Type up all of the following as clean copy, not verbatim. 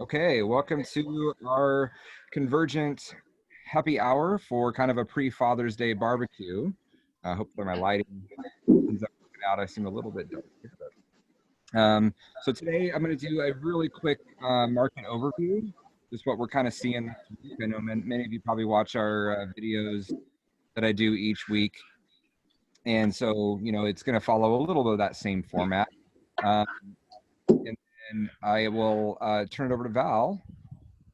Okay, welcome to our Convergent Happy Hour for kind of a pre-Father's Day barbecue. Hopefully my lighting ends up working out. I seem a little bit dark here, but so today I'm going to do a really quick market overview, just what we're kind of seeing this week. I know many of you probably watch our videos that I do each week, and so it's going to follow a little bit of that same format. Um, and then I will turn it over to Val,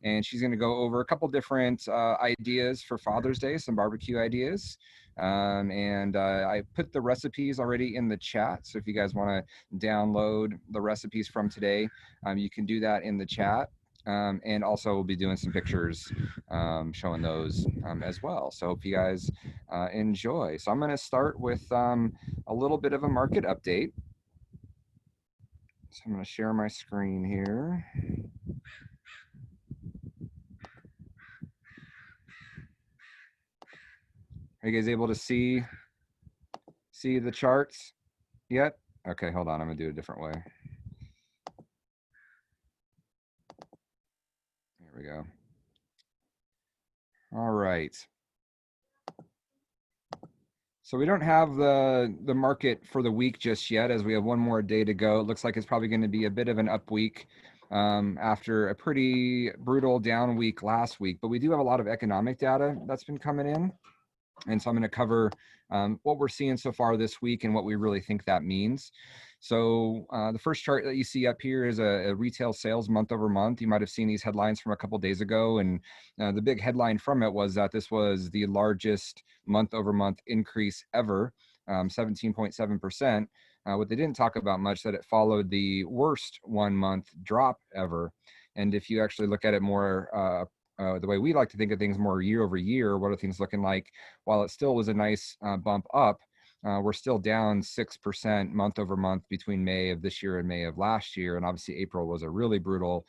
and she's going to go over a couple different ideas for Father's Day, some barbecue ideas. And I put the recipes already in the chat. So if you guys want to download the recipes from today, you can do that in the chat. And also we'll be doing some pictures showing those as well. So hope you guys enjoy. So I'm going to start with a little bit of a market update. So I'm going to share my screen here. Are you guys able to see the charts yet? Okay, hold on. I'm gonna do it a different way. There we go. All right. So we don't have the market for the week just yet, as we have one more day to go. It looks like it's probably going to be a bit of an up week after a pretty brutal down week last week. But we do have a lot of economic data that's been coming in. And so I'm going to cover what we're seeing so far this week and what we really think that means. So the first chart that you see up here is a retail sales month over month. You might have seen these headlines from a couple days ago. And the big headline from it was that this was the largest month over month increase ever, 17.7%. What they didn't talk about much, that it followed the worst 1 month drop ever. And if you actually look at it more the way we like to think of things, more year over year, what are things looking like? While it still was a nice bump up, we're still down 6% month over month between May of this year and May of last year. And obviously April was a really brutal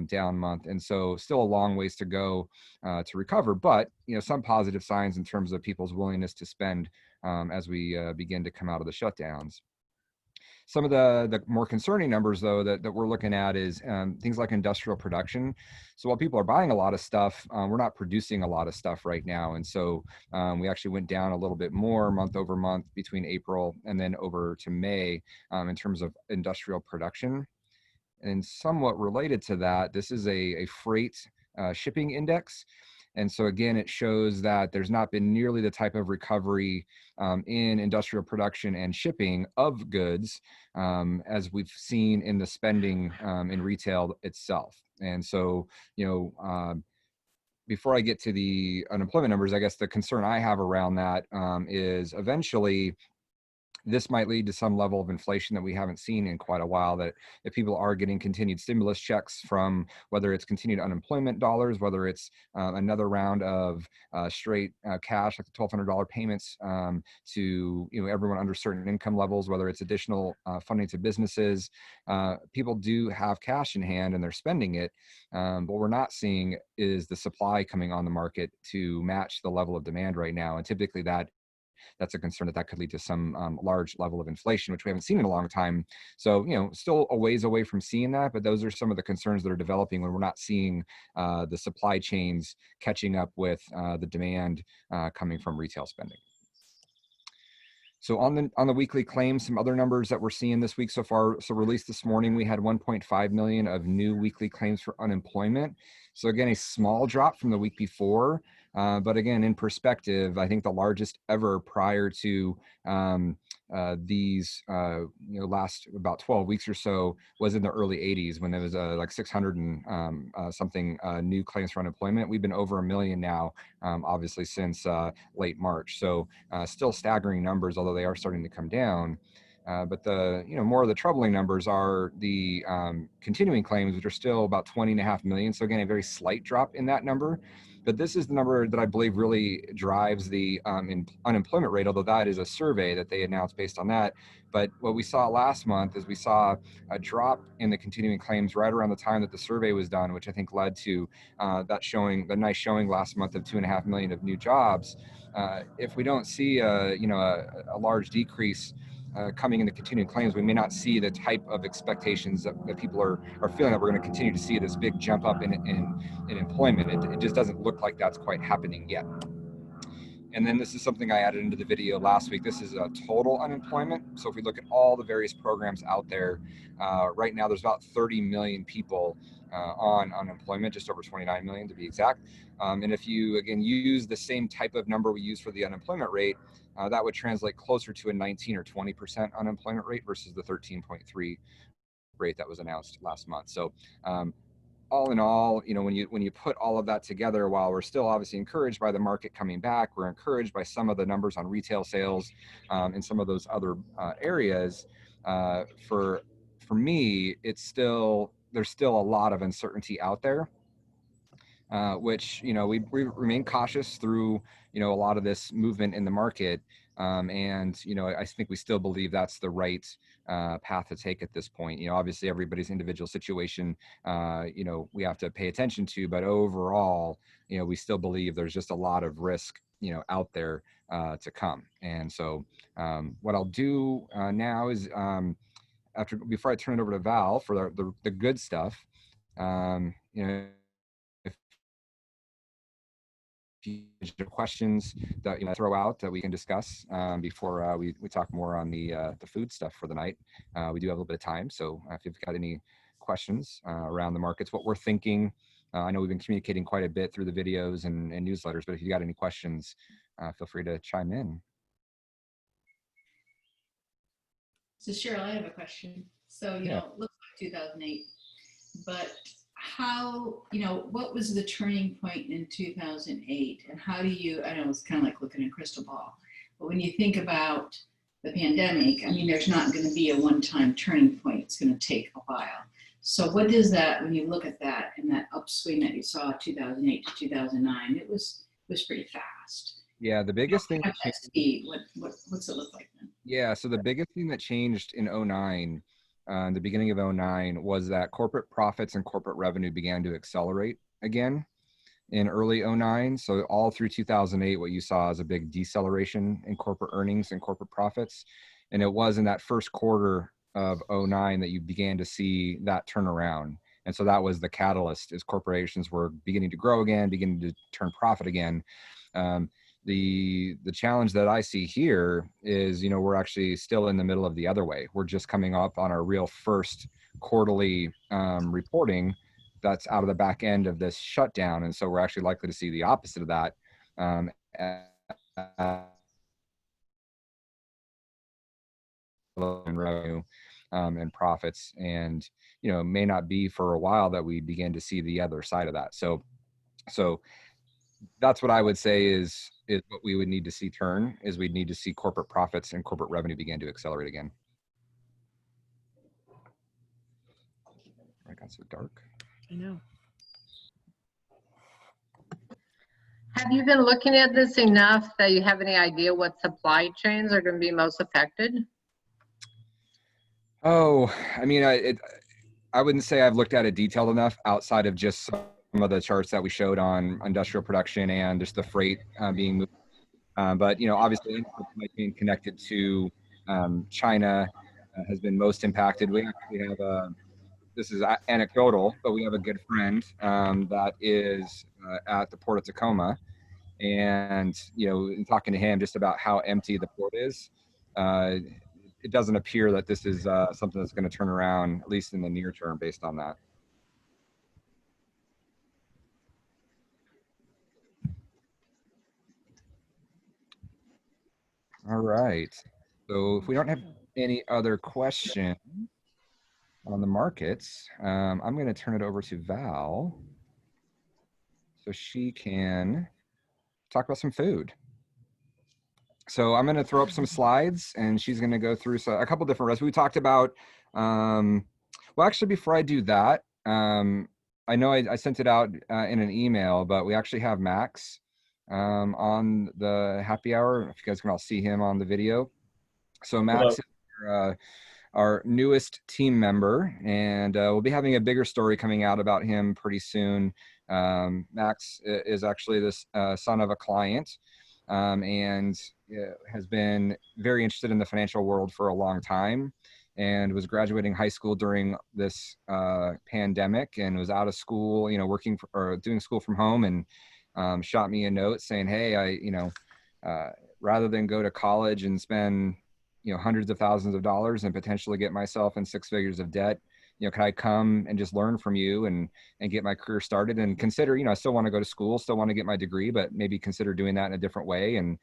down month. And so still a long ways to go to recover, but some positive signs in terms of people's willingness to spend as we begin to come out of the shutdowns. Some of the more concerning numbers, though, that we're looking at is things like industrial production. So while people are buying a lot of stuff, we're not producing a lot of stuff right now. And so we actually went down a little bit more month over month between April and then over to May in terms of industrial production. And somewhat related to that, this is a freight shipping index. And so again, it shows that there's not been nearly the type of recovery in industrial production and shipping of goods as we've seen in the spending in retail itself. And so, before I get to the unemployment numbers, I guess the concern I have around that is eventually this might lead to some level of inflation that we haven't seen in quite a while, that if people are getting continued stimulus checks from whether it's continued unemployment dollars, whether it's another round of straight cash, like the $1,200 payments to everyone under certain income levels, whether it's additional funding to businesses, people do have cash in hand and they're spending it. What we're not seeing is the supply coming on the market to match the level of demand right now. And typically that's a concern that could lead to some large level of inflation, which we haven't seen in a long time. So, still a ways away from seeing that, but those are some of the concerns that are developing when we're not seeing the supply chains catching up with the demand coming from retail spending. So on the weekly claims, some other numbers that we're seeing this week so far. So released this morning, we had 1.5 million of new weekly claims for unemployment. So again, a small drop from the week before. But again, in perspective, I think the largest ever prior to these last about 12 weeks or so was in the early 80s, when there was like 600 and something new claims for unemployment. We've been over 1 million now, obviously since late March. So still staggering numbers, although they are starting to come down. But the more of the troubling numbers are the continuing claims, which are still about 20.5 million. So again, a very slight drop in that number. But this is the number that I believe really drives the unemployment rate, although that is a survey that they announced based on that. But what we saw last month is we saw a drop in the continuing claims right around the time that the survey was done, which I think led to the nice showing last month of 2.5 million of new jobs. If we don't see a large decrease coming in the continuing claims, we may not see the type of expectations that people are feeling that we're going to continue to see this big jump up in employment. It just doesn't look like that's quite happening yet. And then this is something I added into the video last week. This is total unemployment. So if we look at all the various programs out there, right now there's about 30 million people on unemployment, just over 29 million to be exact. And if you, again, use the same type of number we use for the unemployment rate, that would translate closer to a 19 or 20% unemployment rate versus the 13.3 rate that was announced last month. So all in all, when you put all of that together, while we're still obviously encouraged by the market coming back, we're encouraged by some of the numbers on retail sales and some of those other areas. For me, there's still a lot of uncertainty out there, which we remain cautious through a lot of this movement in the market. And I think we still believe that's the right path to take at this point. Obviously everybody's individual situation, we have to pay attention to, but overall, we still believe there's just a lot of risk, out there to come. And so what I'll do now is before I turn it over to Val for the good stuff, if questions that you throw out that we can discuss before we talk more on the food stuff for the night. We do have a little bit of time, so if you've got any questions around the markets, what we're thinking, I know we've been communicating quite a bit through the videos and newsletters, but if you got any questions, feel free to chime in. So Cheryl, I have a question. So, it looks like 2008, but how, what was the turning point in 2008? And how do you, I know it's kind of like looking at a crystal ball, but when you think about the pandemic, there's not going to be a one-time turning point. It's going to take a while. So what is that, when you look at that and that upswing that you saw 2008 to 2009, it was pretty fast. Yeah, the biggest thing. That speed, what's it look like then? Yeah, so the biggest thing that changed in 09, the beginning of 09, was that corporate profits and corporate revenue began to accelerate again in early 09. So all through 2008, what you saw is a big deceleration in corporate earnings and corporate profits. And it was in that first quarter of 09 that you began to see that turnaround. And so that was the catalyst, as corporations were beginning to grow again, beginning to turn profit again. The challenge that I see here is, we're actually still in the middle of the other way. We're just coming up on our real first quarterly reporting that's out of the back end of this shutdown. And so we're actually likely to see the opposite of that. In revenue and profits, and may not be for a while that we begin to see the other side of that. So that's what I would say is what we would need to see turn, is we'd need to see corporate profits and corporate revenue begin to accelerate again. I got so dark. I know. Have you been looking at this enough that you have any idea what supply chains are going to be most affected? Oh, I wouldn't say I've looked at it detailed enough outside of just some of the charts that we showed on industrial production and just the freight being moved. But, obviously supply chain connected to China has been most impacted. We actually have this is anecdotal, but we have a good friend that is at the Port of Tacoma. And, in talking to him just about how empty the port is, it doesn't appear that this is something that's going to turn around, at least in the near term, based on that. All right. So if we don't have any other questions on the markets, I'm going to turn it over to Val so she can talk about some food. So I'm going to throw up some slides and she's going to go through a couple different recipes. We talked about, well, actually, before I do that, I know I sent it out in an email, but we actually have Max on the happy hour. If you guys can all see him on the video. So Max is our newest team member, and we'll be having a bigger story coming out about him pretty soon. Max is actually the son of a client. And has been very interested in the financial world for a long time, and was graduating high school during this pandemic, and was out of school, working or doing school from home, and shot me a note saying, hey, rather than go to college and spend hundreds of thousands of dollars and potentially get myself in 6 figures of debt, can I come and just learn from you and get my career started, and consider, I still want to go to school, still want to get my degree, but maybe consider doing that in a different way, and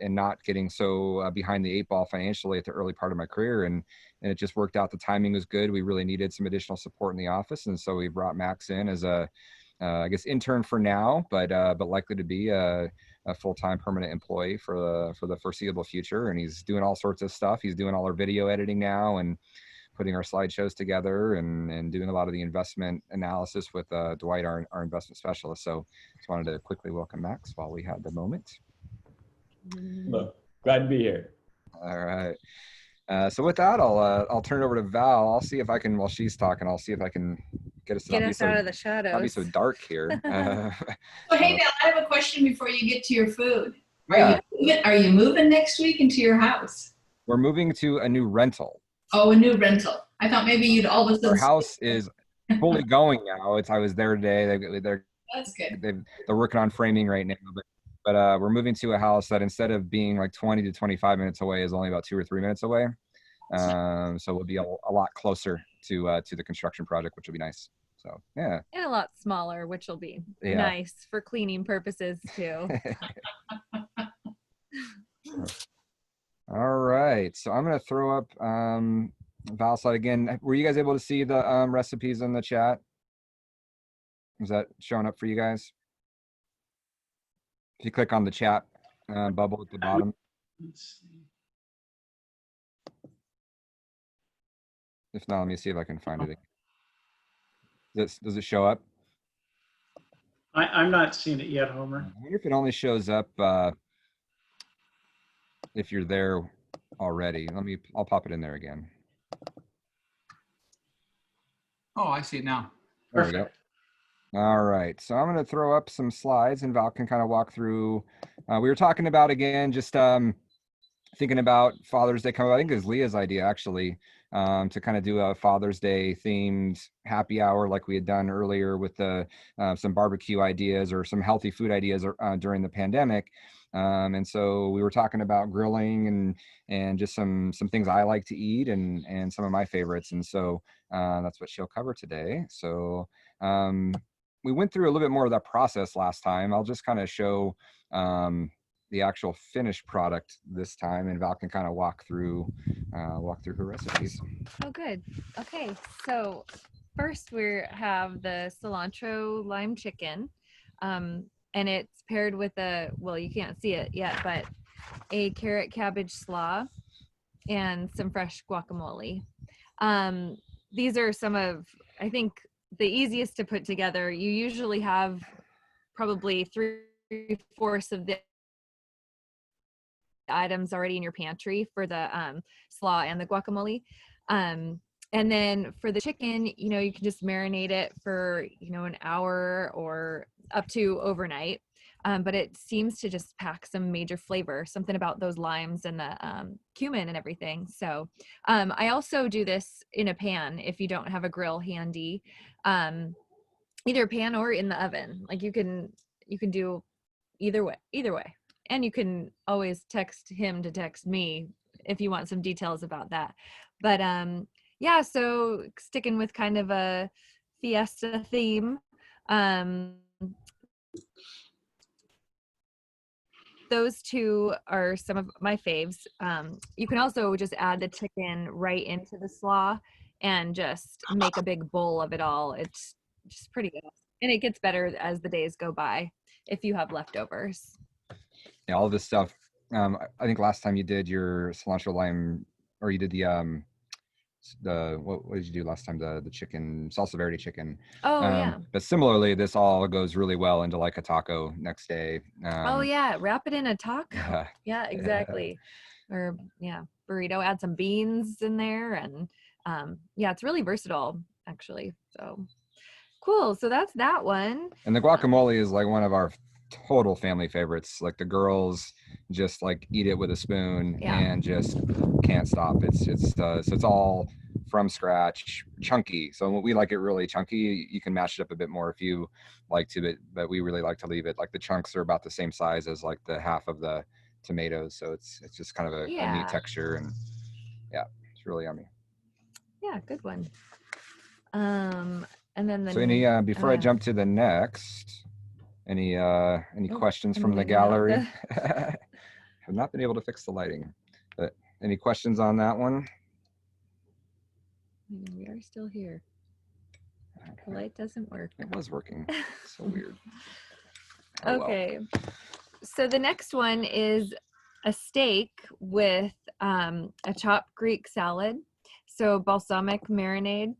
not getting so behind the 8 ball financially at the early part of my career. And it just worked out. The timing was good. We really needed some additional support in the office. And so we brought Max in as a, I guess, intern for now, but likely to be a full-time permanent employee for the foreseeable future. And he's doing all sorts of stuff. He's doing all our video editing now, and putting our slideshows together, and doing a lot of the investment analysis with Dwight, our investment specialist. So just wanted to quickly welcome Max while we had the moment. Look, glad to be here. All right. So with that, I'll turn it over to Val. I'll see if I can, while she's talking, I'll see if I can get us out of the shadows. Not be so dark here. So hey, Val, I have a question before you get to your food. Yeah. Are you moving next week into your house? We're moving to a new rental. Oh, a new rental. I thought maybe you'd all of a sudden. Our house is fully going now. I was there today. That's good. They're working on framing right now, but we're moving to a house that, instead of being like 20 to 25 minutes away, is only about 2 or 3 minutes away. So we'll be a lot closer to the construction project, which will be nice. So yeah. And a lot smaller, which will be nice for cleaning purposes too. All right, so I'm gonna throw up Val slide again. Were you guys able to see the recipes in the chat? Is that showing up for you guys? If you click on the chat bubble at the bottom. Let's see. If not, let me see if I can find it. Does it show up? I'm not seeing it yet, Homer. I wonder if it only shows up if you're there already. I'll pop it in there again. Oh, I see it now. There we go. All right, so I'm going to throw up some slides, and Val can kind of walk through. We were talking about, again, just thinking about Father's Day coming up. I think it was Leah's idea, actually, to kind of do a Father's Day themed happy hour like we had done earlier with some barbecue ideas or some healthy food ideas during the pandemic. And so we were talking about grilling and just some things I like to eat and some of my favorites. And so that's what she'll cover today. So we went through a little bit more of that process last time. I'll just kind of show the actual finished product this time, and Val can kind of walk through her recipes. Oh, good. Okay, so first we have the cilantro lime chicken, and it's paired with well, you can't see it yet, but a carrot cabbage slaw and some fresh guacamole. These are some of, I think, the easiest to put together. You usually have probably 3/4 of the items already in your pantry for the slaw and the guacamole. And then for the chicken, you can just marinate it for, an hour or up to overnight. But it seems to just pack some major flavor, something about those limes and the cumin and everything. So I also do this in a pan if you don't have a grill handy, either a pan or in the oven. Like you can do either way. And you can always text him to text me if you want some details about that. But yeah, so sticking with kind of a fiesta theme. Those two are some of my faves. You can also just add the chicken right into the slaw and just make a big bowl of it all. It's just pretty good. And it gets better as the days go by if you have leftovers. Yeah, all of this stuff. I think last time you did your cilantro lime, or you did what did you do last time? The chicken, salsa verde chicken. Oh, yeah. But similarly, this all goes really well into like a taco next day. Oh yeah, wrap it in a taco. Yeah, exactly. Or yeah, burrito. Add some beans in there, and yeah, it's really versatile actually. So cool. So that's that one. And the guacamole is like one of our total family favorites. Like the girls just like eat it with a spoon Yeah. and just can't stop. So it's all from scratch, chunky. So we like it really chunky. You can mash it up a bit more if you like to, but we really like to leave it like the chunks are about the same size as like the half of the tomatoes. So it's just kind of a neat texture, and yeah, it's really yummy. Yeah, good one. And then So any before I jump to the next, any questions I'm from the moving it out gallery? Have not been able to fix the lighting, but any questions on that one? We are still here. The light doesn't work. It was working. So weird. Oh, okay. Well. So the next one is a steak with a chopped Greek salad. So balsamic marinade.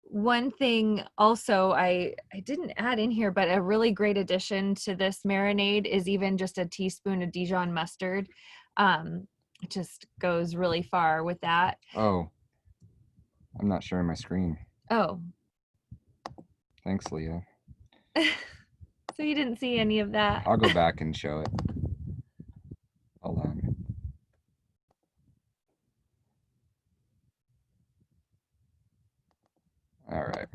One thing also I didn't add in here, but a really great addition to this marinade is even just a teaspoon of Dijon mustard. It just goes really far with that. Oh, I'm not sharing my screen. Oh. Thanks, Leah. So you didn't see any of that? I'll go back and show it. Hold on. All right.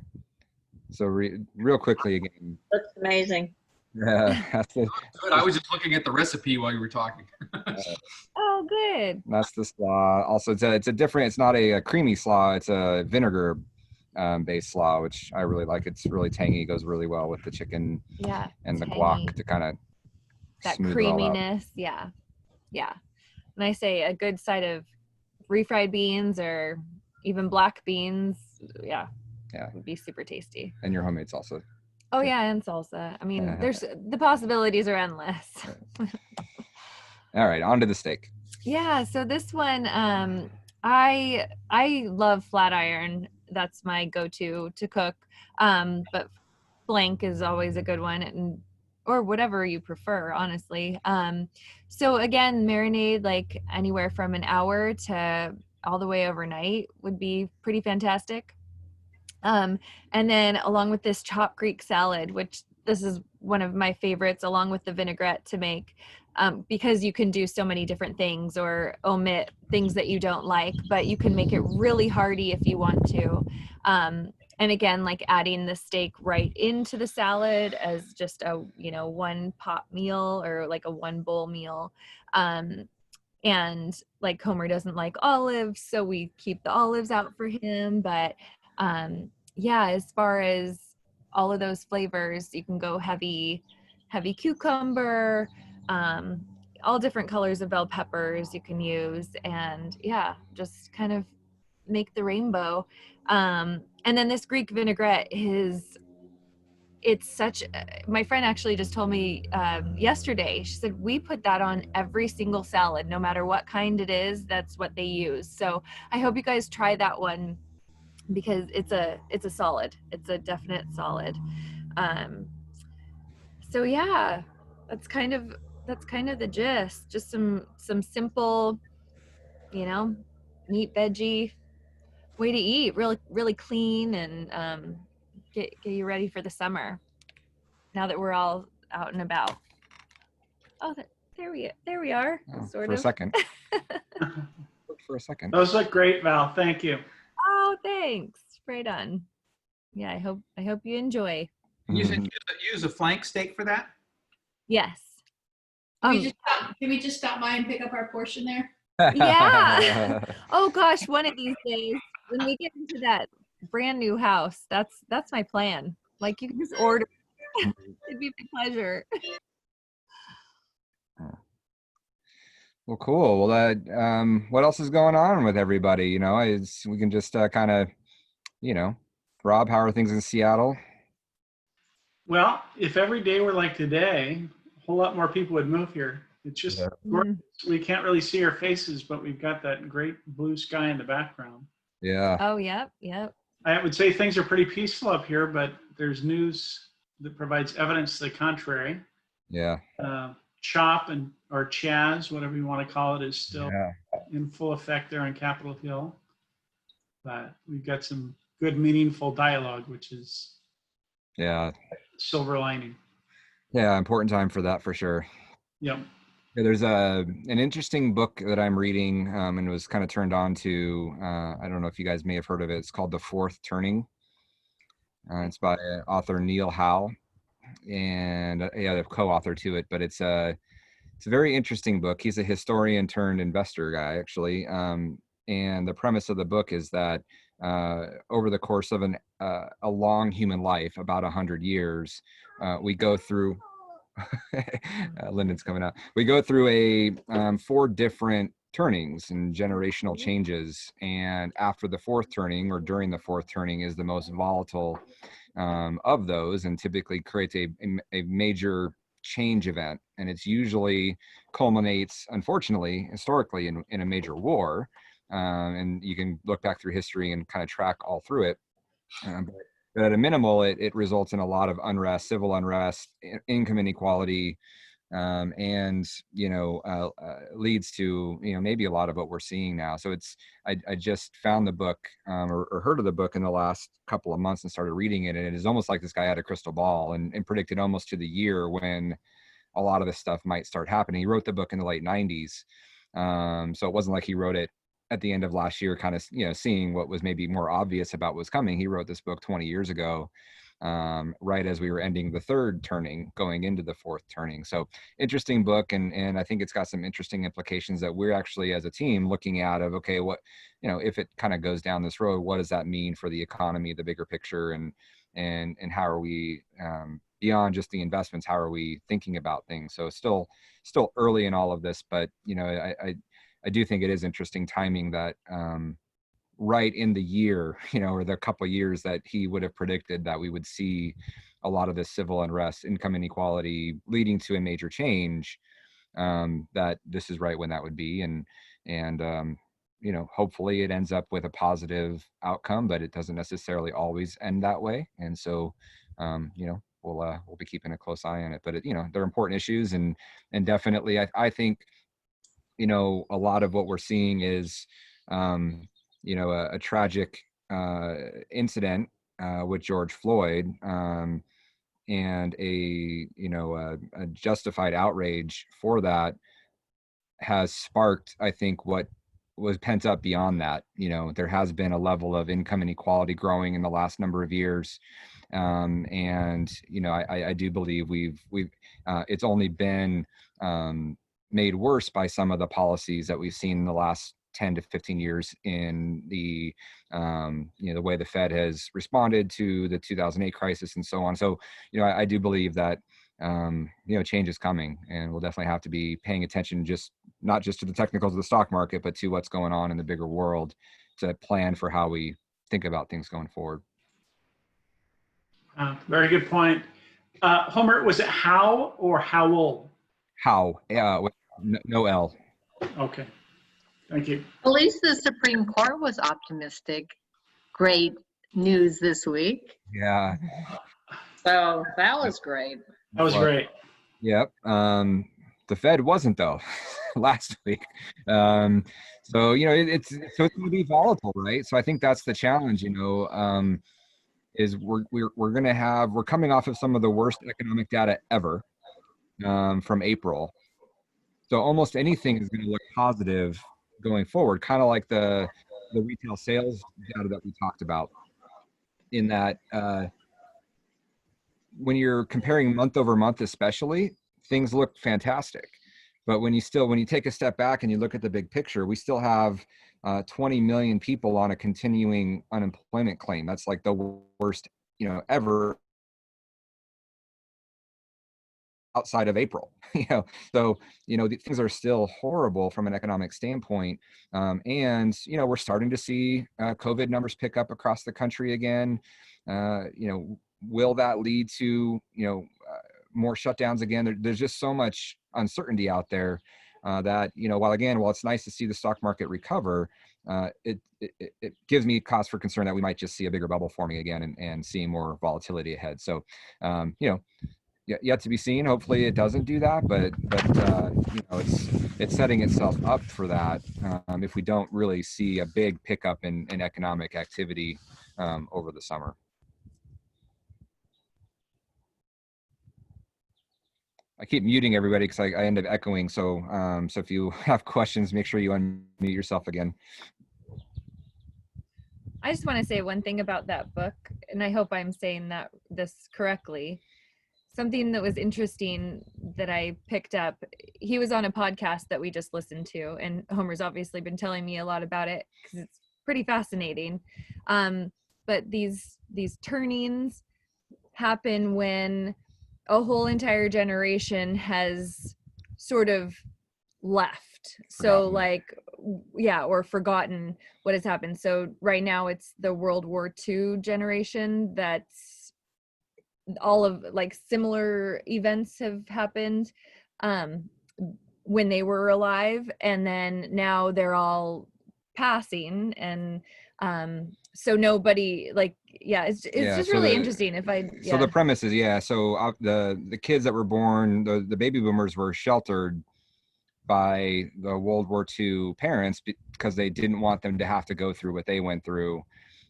So real quickly again. That's amazing. Yeah. Good. I was just looking at the recipe while you were talking. Oh, good. That's the slaw. Also, it's a different. It's not a creamy slaw. It's a vinegar based slaw, which I really like. It's really tangy. It goes really well with the chicken. Yeah. And tangy. The guac to kind of that creaminess. Yeah. Yeah. And I say a good side of refried beans or even black beans. Yeah. Yeah. Would be super tasty. And your homemade salsa. Oh yeah, and salsa. I mean, there's the possibilities are endless. All right, on to the steak. Yeah, so this one, I love flat iron. That's my go-to to cook. But blank is always a good one, and or whatever you prefer, honestly. So again, marinade like anywhere from an hour to all the way overnight would be pretty fantastic. And then along with this chopped Greek salad, which this is one of my favorites, along with the vinaigrette to make, because you can do so many different things or omit things that you don't like, but you can make it really hearty if you want to. And again, like adding the steak right into the salad as just a, one pot meal or like a one bowl meal. And like Homer doesn't like olives, so we keep the olives out for him. But yeah, as far as all of those flavors, you can go heavy cucumber, all different colors of bell peppers you can use, and yeah, just kind of make the rainbow. And then this Greek vinaigrette it's such, my friend actually just told me yesterday, she said, we put that on every single salad, no matter what kind it is, that's what they use. So I hope you guys try that one, because it's a solid. It's a definite solid. So yeah, that's kind of the gist. Just some simple, meat veggie way to eat. Really, really clean, and get you ready for the summer. Now that we're all out and about. Oh, there we are. Oh, sort for of. a second. For a second. Those look great, Val. Thank you. Oh, thanks. Right on. Yeah, I hope you enjoy. Use a flank steak for that? Yes. Can we just stop by and pick up our portion there? Yeah. Oh gosh, one of these days when we get into that brand new house, that's my plan. Like you can just order. It'd be a pleasure. Well, cool. Well, what else is going on with everybody? We can just kind of, Rob, how are things in Seattle? Well, if every day were like today, a whole lot more people would move here. It's just gorgeous. We can't really see our faces, but we've got that great blue sky in the background. Yeah. Oh, yep. I would say things are pretty peaceful up here, but there's news that provides evidence to the contrary. Yeah. CHOP or Chaz, whatever you want to call it, is still in full effect there on Capitol Hill. But we've got some good, meaningful dialogue, which is silver lining. Yeah, important time for that for sure. Yep. Yeah, there's an interesting book that I'm reading, and was kind of turned on to. I don't know if you guys may have heard of it. It's called The Fourth Turning. It's by author Neil Howe, and yeah, the co-author to it. But it's a very interesting book. He's a historian turned investor guy, actually. And the premise of the book is that over the course of a long human life, about 100 years, we go through. Lyndon's coming out. We go through four different turnings and generational changes, and after the fourth turning, or during the fourth turning, is the most volatile of those, and typically creates a major change event, and it's usually culminates, unfortunately, historically, in a major war. And you can look back through history and kind of track all through it. But at a minimal, it results in a lot of unrest, civil unrest, income inequality, and leads to maybe a lot of what we're seeing now. So I just found the book, or heard of the book in the last couple of months and started reading it, and it is almost like this guy had a crystal ball and predicted almost to the year when a lot of this stuff might start happening. He wrote the book in the late 90s, so it wasn't like he wrote it at the end of last year, kind of seeing what was maybe more obvious about what's coming. He wrote this book 20 years ago, right as we were ending the third turning, going into the fourth turning. So interesting book, and I think it's got some interesting implications that we're actually, as a team, looking at of, okay, what, if it kind of goes down this road, what does that mean for the economy, the bigger picture, and how are we, beyond just the investments, how are we thinking about things? So still early in all of this, but I do think it is interesting timing that right in the year, or the couple of years that he would have predicted that we would see a lot of this civil unrest, income inequality leading to a major change, that this is right when that would be. And hopefully it ends up with a positive outcome, but it doesn't necessarily always end that way. And so, we'll be keeping a close eye on it, but they're important issues, and definitely I think, a lot of what we're seeing is, a tragic incident with George Floyd, and a justified outrage for that has sparked, I think, what was pent up beyond that. There has been a level of income inequality growing in the last number of years. And I do believe we've it's only been made worse by some of the policies that we've seen in the last 10 to 15 years in the the way the Fed has responded to the 2008 crisis and so on. So I do believe that change is coming, and we'll definitely have to be paying attention, not just to the technicals of the stock market, but to what's going on in the bigger world, to plan for how we think about things going forward. Very good point. Homer, was it How or Howell? How? With no L. Okay. Thank you. At least the Supreme Court was optimistic. Great news this week. Yeah. So that was great. That was great. Yep. The Fed wasn't, though, last week. So it's going to be volatile, right? So I think that's the challenge. Is we're coming off of some of the worst economic data ever, from April. So almost anything is going to look positive going forward, kind of like the retail sales data that we talked about, in that when you're comparing month over month, especially, things look fantastic. But when you take a step back and you look at the big picture, we still have 20 million people on a continuing unemployment claim. That's like the worst, ever, outside of April. So things are still horrible from an economic standpoint, and we're starting to see COVID numbers pick up across the country again. Will that lead to more shutdowns again? There's just so much uncertainty out there that while it's nice to see the stock market recover, it gives me cause for concern that we might just see a bigger bubble forming again and seeing more volatility ahead. So yet to be seen. Hopefully it doesn't do that, but it's setting itself up for that if we don't really see a big pickup in economic activity over the summer. I keep muting everybody because I end up echoing. So so if you have questions, make sure you unmute yourself again. I just want to say one thing about that book, and I hope I'm saying this correctly. Something that was interesting that I picked up, he was on a podcast that we just listened to, and Homer's obviously been telling me a lot about it because it's pretty fascinating. But these turnings happen when a whole entire generation has sort of left. So like, yeah, or forgotten what has happened. So right now it's the World War II generation that's all of like similar events have happened when they were alive, and then now they're all passing, and so nobody like, yeah, it's just really interesting. So the premise is, so the kids that were born, the baby boomers were sheltered by the World War II parents because they didn't want them to have to go through what they went through.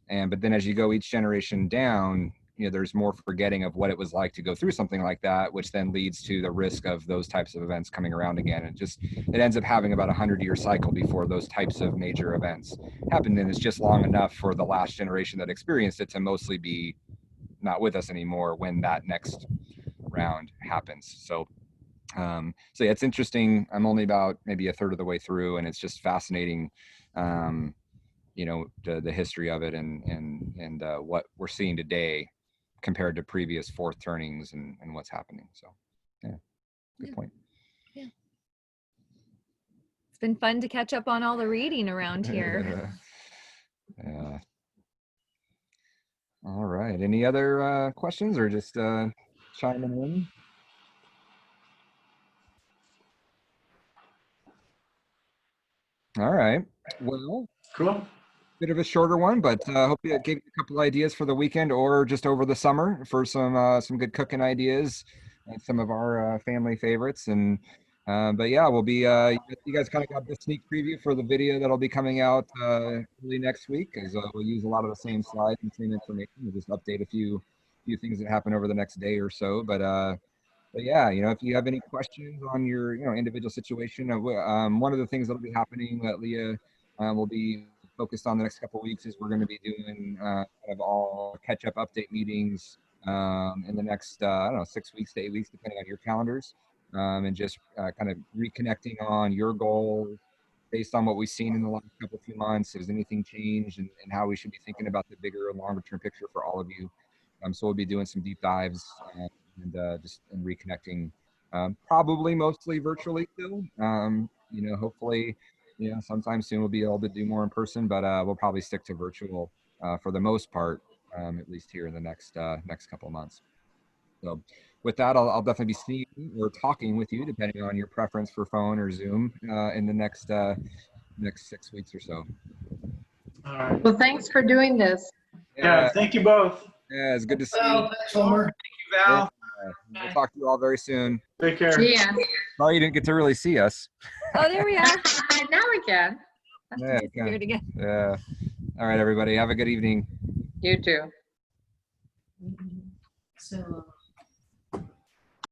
But then as you go each generation down, there's more forgetting of what it was like to go through something like that, which then leads to the risk of those types of events coming around again. And it ends up having about 100-year cycle before those types of major events happen. And it's just long enough for the last generation that experienced it to mostly be not with us anymore when that next round happens. So yeah, it's interesting. I'm only about maybe a third of the way through, and it's just fascinating, the history of it and what we're seeing today compared to previous fourth turnings and what's happening. So, yeah, good point. Yeah. It's been fun to catch up on all the reading around here. Yeah. All right. Any other questions or just chiming in? All right. Well, Cool. bit of a shorter one, but hope it gave you a couple ideas for the weekend or just over the summer for some good cooking ideas and some of our family favorites. And but yeah, we'll be you guys kind of got the sneak preview for the video that'll be coming out early next week, as we'll use a lot of the same slides and same information. We'll just update a few things that happen over the next day or so. But yeah, if you have any questions on your individual situation, one of the things that'll be happening that Leah will be focused on the next couple of weeks is we're going to be doing kind of all catch-up update meetings in the next 6 weeks to 8 weeks, depending on your calendars, and just kind of reconnecting on your goals based on what we've seen in the last few months. Has anything changed, and how we should be thinking about the bigger, longer-term picture for all of you. So we'll be doing some deep dives and just reconnecting, probably mostly virtually still. Hopefully, sometime soon we'll be able to do more in person, but we'll probably stick to virtual for the most part, at least here in the next couple of months. So with that, I'll definitely be seeing or talking with you, depending on your preference for phone or Zoom, in the next 6 weeks or so. All right. Well, thanks for doing this. Yeah, thank you both. Yeah, it's good to see you. Thanks, Homer. Thank you, Val. We'll talk to you all very soon. Take care. See ya. Sorry you didn't get to really see us. Oh, there we are. Now we can. Yeah, Disappeared again. yeah. All right, everybody. Have a good evening. You too. So